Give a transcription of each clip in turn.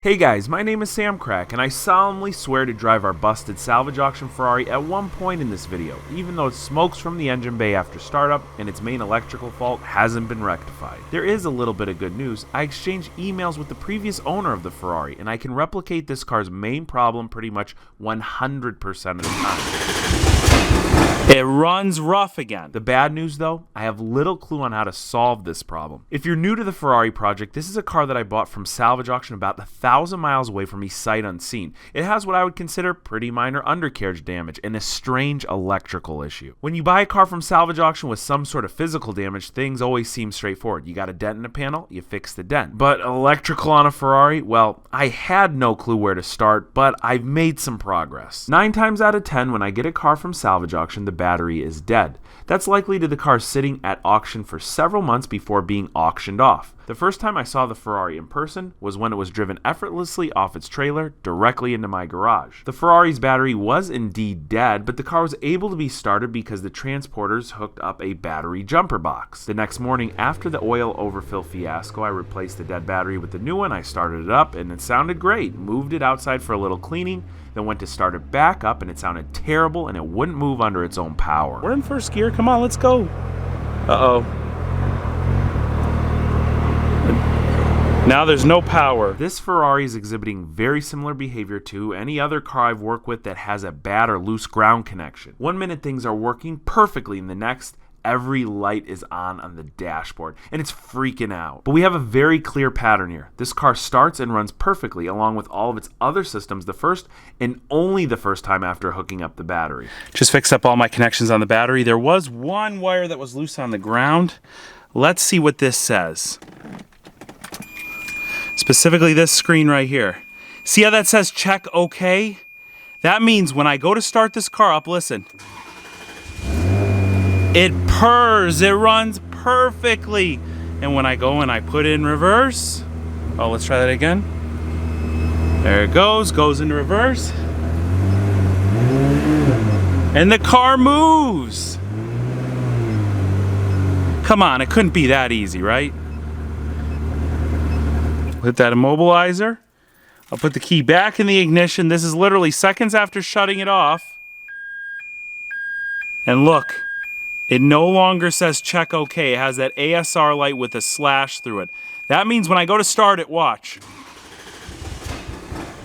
Hey guys, my name is Samcrac, and I solemnly swear to drive our busted salvage auction Ferrari at one point in this video, even though it smokes from the engine bay after startup and its main electrical fault hasn't been rectified. There is a little bit of good news. I exchanged emails with the previous owner of the Ferrari, and I can replicate this car's main problem pretty much 100% of the time. It runs rough again. The bad news though, I have little clue on how to solve this problem. If you're new to the Ferrari project, this is a car that I bought from salvage auction about 1,000 miles away from me sight unseen. It has what I would consider pretty minor undercarriage damage and a strange electrical issue. When you buy a car from salvage auction with some sort of physical damage, things always seem straightforward. You got a dent in a panel, you fix the dent. But electrical on a Ferrari? Well, I had no clue where to start, but I've made some progress. 9 times out of 10, when I get a car from salvage auction, the battery is dead. That's likely to the car sitting at auction for several months before being auctioned off. The first time I saw the Ferrari in person was when it was driven effortlessly off its trailer directly into my garage. The Ferrari's battery was indeed dead, but the car was able to be started because the transporters hooked up a battery jumper box. The next morning after the oil overfill fiasco, I replaced the dead battery with the new one. I started it up and it sounded great. Moved it outside for a little cleaning, then went to start it back up and it sounded terrible and it wouldn't move under its own power. We're in first gear. Come on, let's go. Uh-oh. Now there's no power. This Ferrari is exhibiting very similar behavior to any other car I've worked with that has a bad or loose ground connection. One minute things are working perfectly, and the next, every light is on the dashboard, and it's freaking out. But we have a very clear pattern here. This car starts and runs perfectly along with all of its other systems the first and only the first time after hooking up the battery. Just fixed up all my connections on the battery. There was one wire that was loose on the ground. Let's see what this says. Specifically this screen right here. See how that says check OK? That means when I go to start this car up, listen. It purrs, it runs perfectly. And when I go and I put it in reverse, oh, let's try that again. There it goes into reverse. And the car moves. Come on, it couldn't be that easy, right? Hit that immobilizer. I'll put the key back in the ignition. This is literally seconds after shutting it off. And look, it no longer says check OK. It has that ASR light with a slash through it. That means when I go to start it, watch.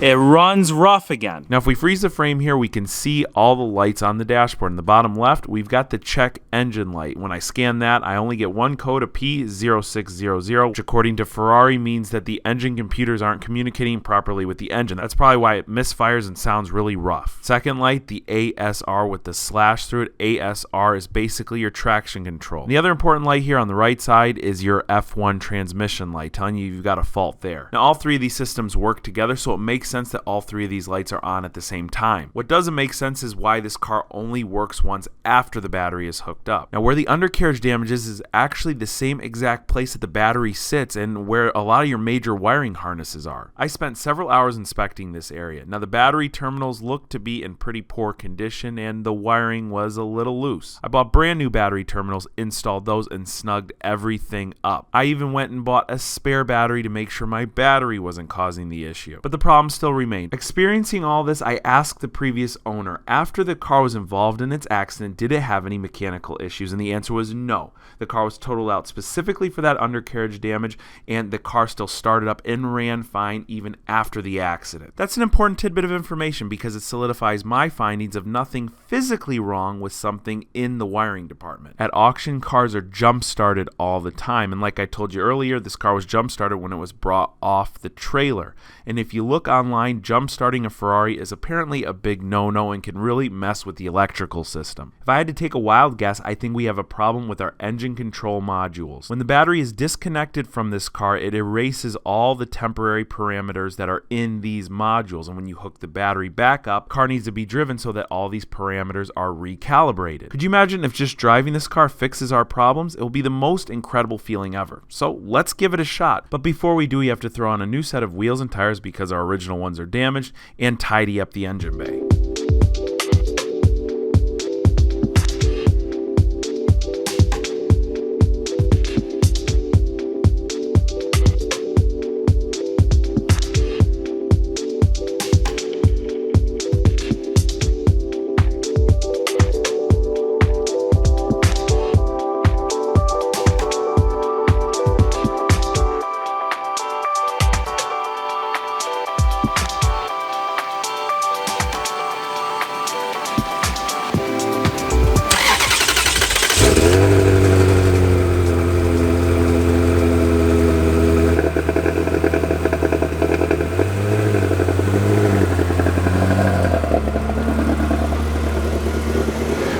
It runs rough again. Now if we freeze the frame here, we can see all the lights on the dashboard. In the bottom left, we've got the check engine light. When I scan that, I only get one code, a P0600, which according to Ferrari means that the engine computers aren't communicating properly with the engine. That's probably why it misfires and sounds really rough. Second light, the ASR with the slash through it. ASR is basically your traction control. And the other important light here on the right side is your F1 transmission light, telling you you've got a fault there. Now all three of these systems work together, so it makes sense that all three of these lights are on at the same time. What doesn't make sense is why this car only works once after the battery is hooked up. Now where the undercarriage damage is actually the same exact place that the battery sits and where a lot of your major wiring harnesses are. I spent several hours inspecting this area. Now the battery terminals look to be in pretty poor condition and the wiring was a little loose. I bought brand new battery terminals, installed those, and snugged everything up. I even went and bought a spare battery to make sure my battery wasn't causing the issue. But the problem still remained. Experiencing all this, I asked the previous owner, after the car was involved in its accident, did it have any mechanical issues? And the answer was no. The car was totaled out specifically for that undercarriage damage, and the car still started up and ran fine even after the accident. That's an important tidbit of information because it solidifies my findings of nothing physically wrong with something in the wiring department. At auction, cars are jump started all the time, and like I told you earlier, this car was jump started when it was brought off the trailer. And if you look online, jump starting a Ferrari is apparently a big no-no and can really mess with the electrical system. If I had to take a wild guess, I think we have a problem with our engine control modules. When the battery is disconnected from this car, it erases all the temporary parameters that are in these modules, and when you hook the battery back up, the car needs to be driven so that all these parameters are recalibrated. Could you imagine if just driving this car fixes our problems? It will be the most incredible feeling ever. So let's give it a shot. But before we do, we have to throw on a new set of wheels and tires because our original ones are damaged, and tidy up the engine bay.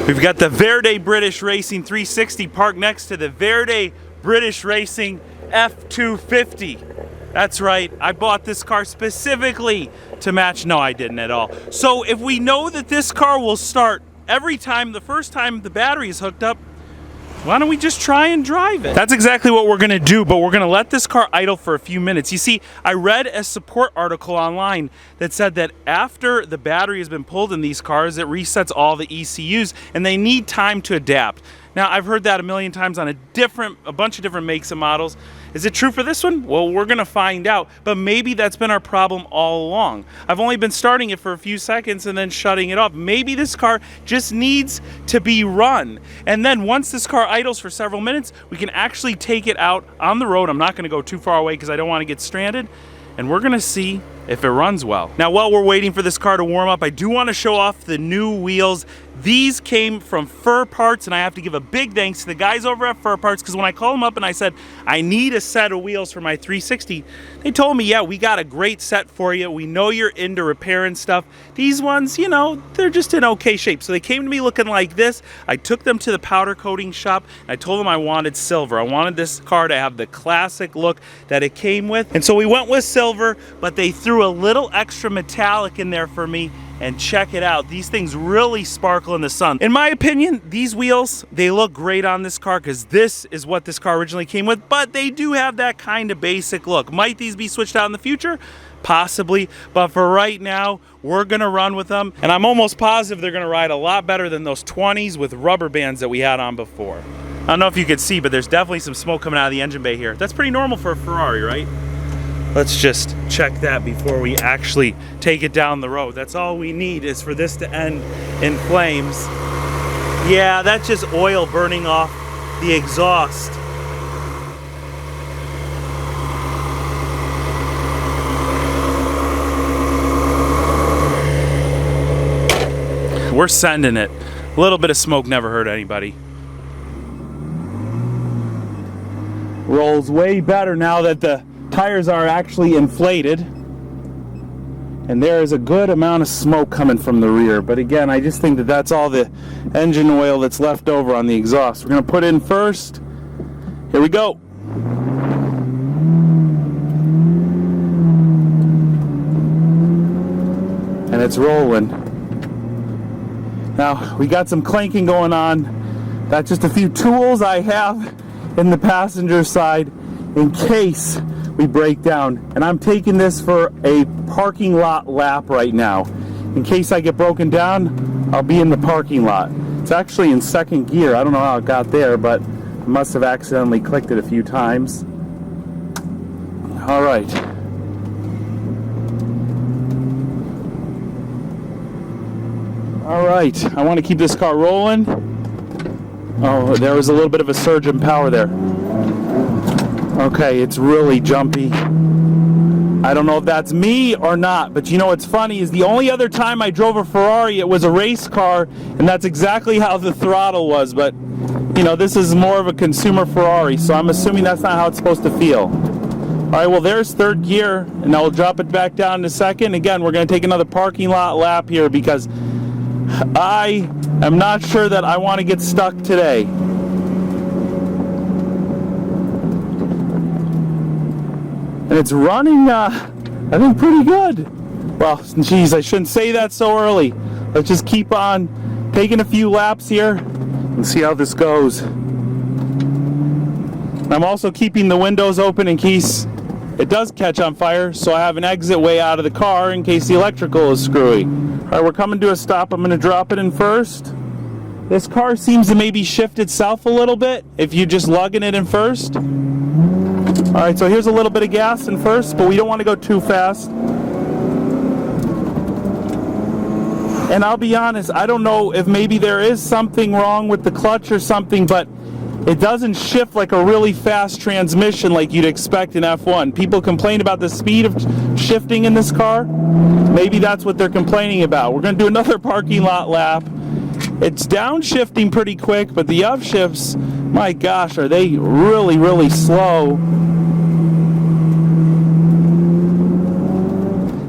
We've got the Verde British Racing 360 parked next to the Verde British Racing F250. That's right, I bought this car specifically to match. No, I didn't at all. So if we know that this car will start every time, the first time the battery is hooked up, why don't we just try and drive it? That's exactly what we're gonna do, but we're gonna let this car idle for a few minutes. You see, I read a support article online that said that after the battery has been pulled in these cars, it resets all the ECUs and they need time to adapt. Now, I've heard that a million times on a bunch of different makes and models. Is it true for this one? Well, we're gonna find out, but maybe that's been our problem all along. I've only been starting it for a few seconds and then shutting it off. Maybe this car just needs to be run. And then once this car idles for several minutes, we can actually take it out on the road. I'm not gonna go too far away because I don't wanna get stranded. And we're gonna see if it runs well. Now, while we're waiting for this car to warm up, I do wanna show off the new wheels. These came from Fur Parts, and I have to give a big thanks to the guys over at Fur Parts, because when I called them up and I said, I need a set of wheels for my 360, they told me, yeah, we got a great set for you. We know you're into repairing stuff. These ones, you know, they're just in okay shape. So they came to me looking like this. I took them to the powder coating shop, and I told them I wanted silver. I wanted this car to have the classic look that it came with. And so we went with silver, but they threw a little extra metallic in there for me. And check it out, these things really sparkle in the sun. In my opinion, these wheels, they look great on this car because this is what this car originally came with, but they do have that kind of basic look. Might these be switched out in the future? Possibly, but for right now, we're gonna run with them, and I'm almost positive they're gonna ride a lot better than those 20s with rubber bands that we had on before. I don't know if you could see, but there's definitely some smoke coming out of the engine bay here. That's pretty normal for a Ferrari, right? Let's just check that before we actually take it down the road. That's all we need is for this to end in flames. Yeah, that's just oil burning off the exhaust. We're sending it. A little bit of smoke never hurt anybody. Rolls way better now that the tires are actually inflated, and there is a good amount of smoke coming from the rear, but again, I just think that that's all the engine oil that's left over on the exhaust. We're going to put in first. Here we go. And it's rolling. Now we got some clanking going on. That's just a few tools I have in the passenger side in case we break down, and I'm taking this for a parking lot lap right now. In case I get broken down, I'll be in the parking lot. It's actually in second gear. I don't know how it got there, but I must have accidentally clicked it a few times. All right. All right, I want to keep this car rolling. Oh, there was a little bit of a surge in power there. Okay, it's really jumpy. I don't know if that's me or not, but you know what's funny is the only other time I drove a Ferrari, it was a race car, and that's exactly how the throttle was, but you know, this is more of a consumer Ferrari, so I'm assuming that's not how it's supposed to feel. All right, well, there's third gear, and I'll drop it back down in a second. Again, we're going to take another parking lot lap here because I am not sure that I want to get stuck today. And it's running, I think, pretty good. Well, geez, I shouldn't say that so early. Let's just keep on taking a few laps here and see how this goes. I'm also keeping the windows open in case it does catch on fire, so I have an exit way out of the car in case the electrical is screwy. All right, we're coming to a stop. I'm going to drop it in first. This car seems to maybe shift itself a little bit if you're just lugging it in first. All right, so here's a little bit of gas in first, but we don't want to go too fast. And I'll be honest, I don't know if maybe there is something wrong with the clutch or something, but it doesn't shift like a really fast transmission like you'd expect in F1. People complain about the speed of shifting in this car. Maybe that's what they're complaining about. We're going to do another parking lot lap. It's downshifting pretty quick, but the upshifts, my gosh, are they really, really slow.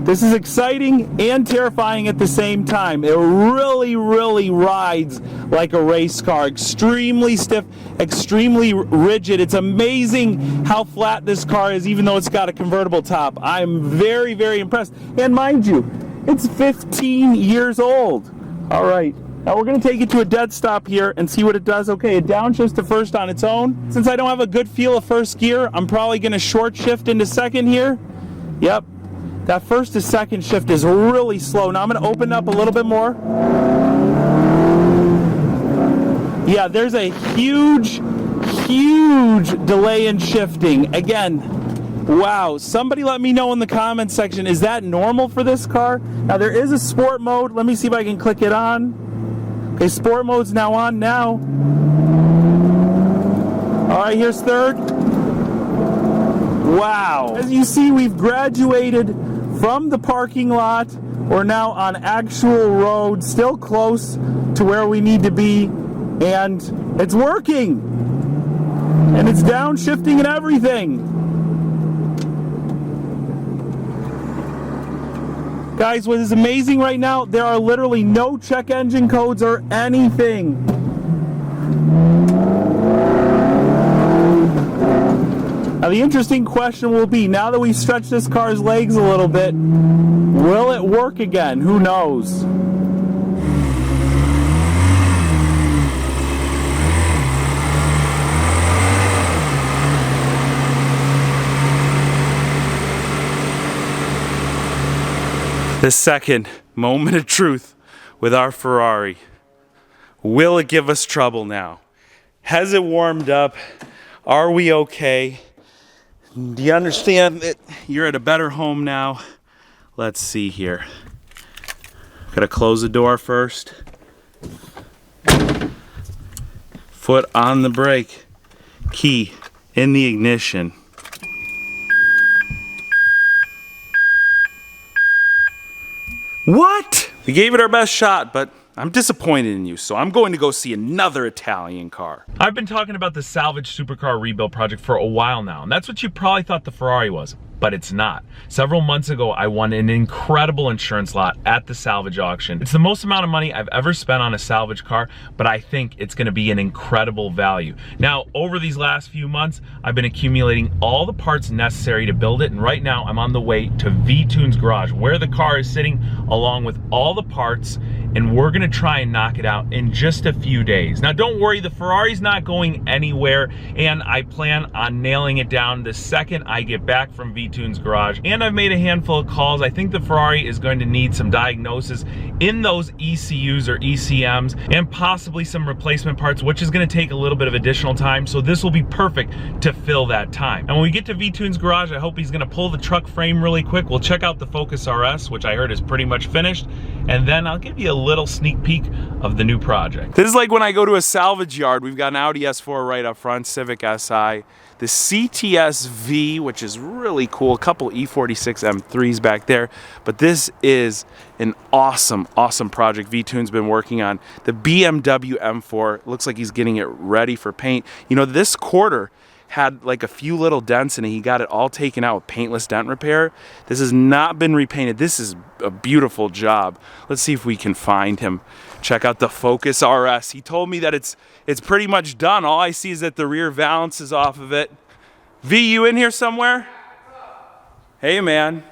This is exciting and terrifying at the same time. It really, really rides like a race car. Extremely stiff, extremely rigid. It's amazing how flat this car is, even though it's got a convertible top. I'm very, very impressed. And mind you, it's 15 years old. All right. Now we're going to take it to a dead stop here and see what it does. Okay, it downshifts to first on its own. Since I don't have a good feel of first gear, I'm probably going to short shift into second here. Yep. That first to second shift is really slow. Now I'm going to open up a little bit more. Yeah, there's a huge, huge delay in shifting. Again, wow. Somebody let me know in the comments section, is that normal for this car? Now there is a sport mode. Let me see if I can click it on. Okay, sport mode's now on now. All right, here's third. Wow. As you see, we've graduated from the parking lot. We're now on actual road, still close to where we need to be, and it's working. And it's downshifting and everything. Guys, what is amazing right now, there are literally no check engine codes or anything. Now the interesting question will be, now that we've stretched this car's legs a little bit, will it work again? Who knows? The second moment of truth with our Ferrari. Will it give us trouble now? Has it warmed up? Are we okay? Do you understand that you're at a better home now? Let's see here. Gotta close the door first. Foot on the brake. Key in the ignition. What? We gave it our best shot, but I'm disappointed in you, so I'm going to go see another Italian car. I've been talking about the Salvage Supercar rebuild project for a while now, and that's what you probably thought the Ferrari was, but it's not. Several months ago, I won an incredible insurance lot at the Salvage auction. It's the most amount of money I've ever spent on a salvage car, but I think it's gonna be an incredible value. Now, over these last few months, I've been accumulating all the parts necessary to build it, and right now I'm on the way to V-Tune's garage, where the car is sitting, along with all the parts, and we're gonna try and knock it out in just a few days. Now don't worry, the Ferrari's not going anywhere, and I plan on nailing it down the second I get back from V-Tune's garage. And I've made a handful of calls. I think the Ferrari is going to need some diagnosis in those ECUs or ECMs, and possibly some replacement parts, which is gonna take a little bit of additional time, so this will be perfect to fill that time. And when we get to V-Tune's garage, I hope he's gonna pull the truck frame really quick. We'll check out the Focus RS, which I heard is pretty much finished, and then I'll give you a little sneak peek of the new project. This is like when I go to a salvage yard. We've got an Audi S4 right up front, Civic Si, the CTS V, which is really cool, a couple E46 M3s back there, but this is an awesome, awesome project V-Tune's been working on. The BMW M4, looks like he's getting it ready for paint. You know, this quarter had like a few little dents in it. He got it all taken out with paintless dent repair. This has not been repainted. This is a beautiful job. Let's see if we can find him. Check out the Focus RS. He told me that it's pretty much done. All I see is that the rear valance is off of it. V, you in here somewhere? Hey man.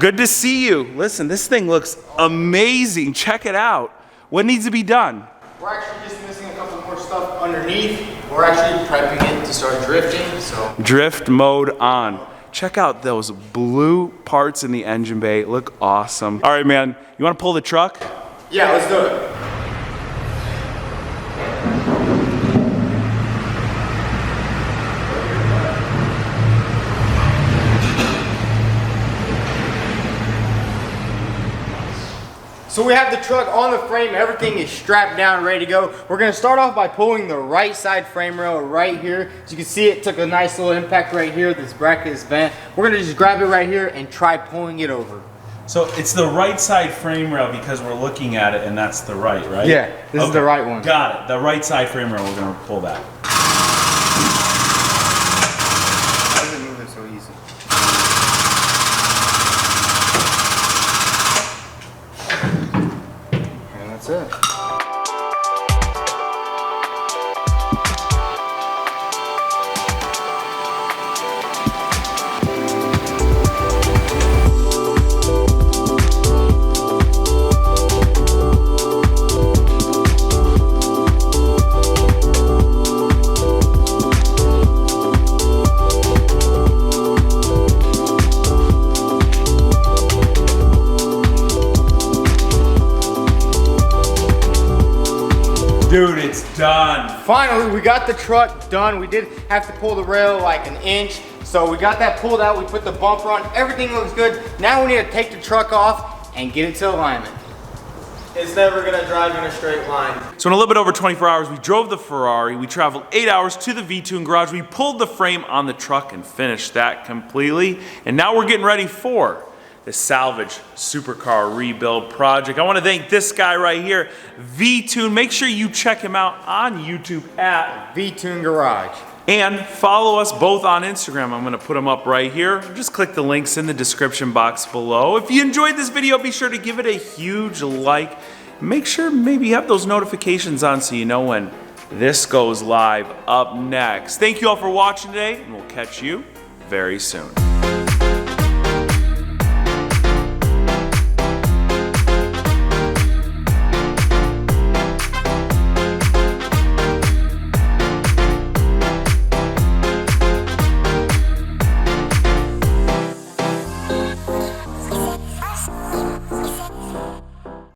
Good to see you. Listen, this thing looks amazing. Check it out. What needs to be done? We're actually just missing a couple more stuff underneath. We're actually prepping it to start drifting, so. Drift mode on. Check out those blue parts in the engine bay. Look awesome. All right, man. You want to pull the truck? Yeah, let's do it. So we have the truck on the frame, everything is strapped down, ready to go. We're gonna start off by pulling the right side frame rail right here. As you can see, it took a nice little impact right here. This bracket is bent. We're gonna just grab it right here and try pulling it over. So it's the right side frame rail because we're looking at it and that's the right? Yeah, this is the right one. Got it, the right side frame rail, we're gonna pull that. Why is it moving so easy? Dude, it's done. Finally, we got the truck done. We did have to pull the rail like an inch. So we got that pulled out. We put the bumper on. Everything looks good. Now we need to take the truck off and get it to alignment. It's never gonna drive in a straight line. So in a little bit over 24 hours, we drove the Ferrari. We traveled 8 hours to the V-Tune garage. We pulled the frame on the truck and finished that completely. And now we're getting ready for the Salvage Supercar rebuild project. I want to thank this guy right here, V-Tune. Make sure you check him out on YouTube at V-Tune Garage. and follow us both on Instagram. I'm going to put them up right here. Just click the links in the description box below. If you enjoyed this video, be sure to give it a huge like. Make sure maybe you have those notifications on so you know when this goes live up next. Thank you all for watching today, and we'll catch you very soon.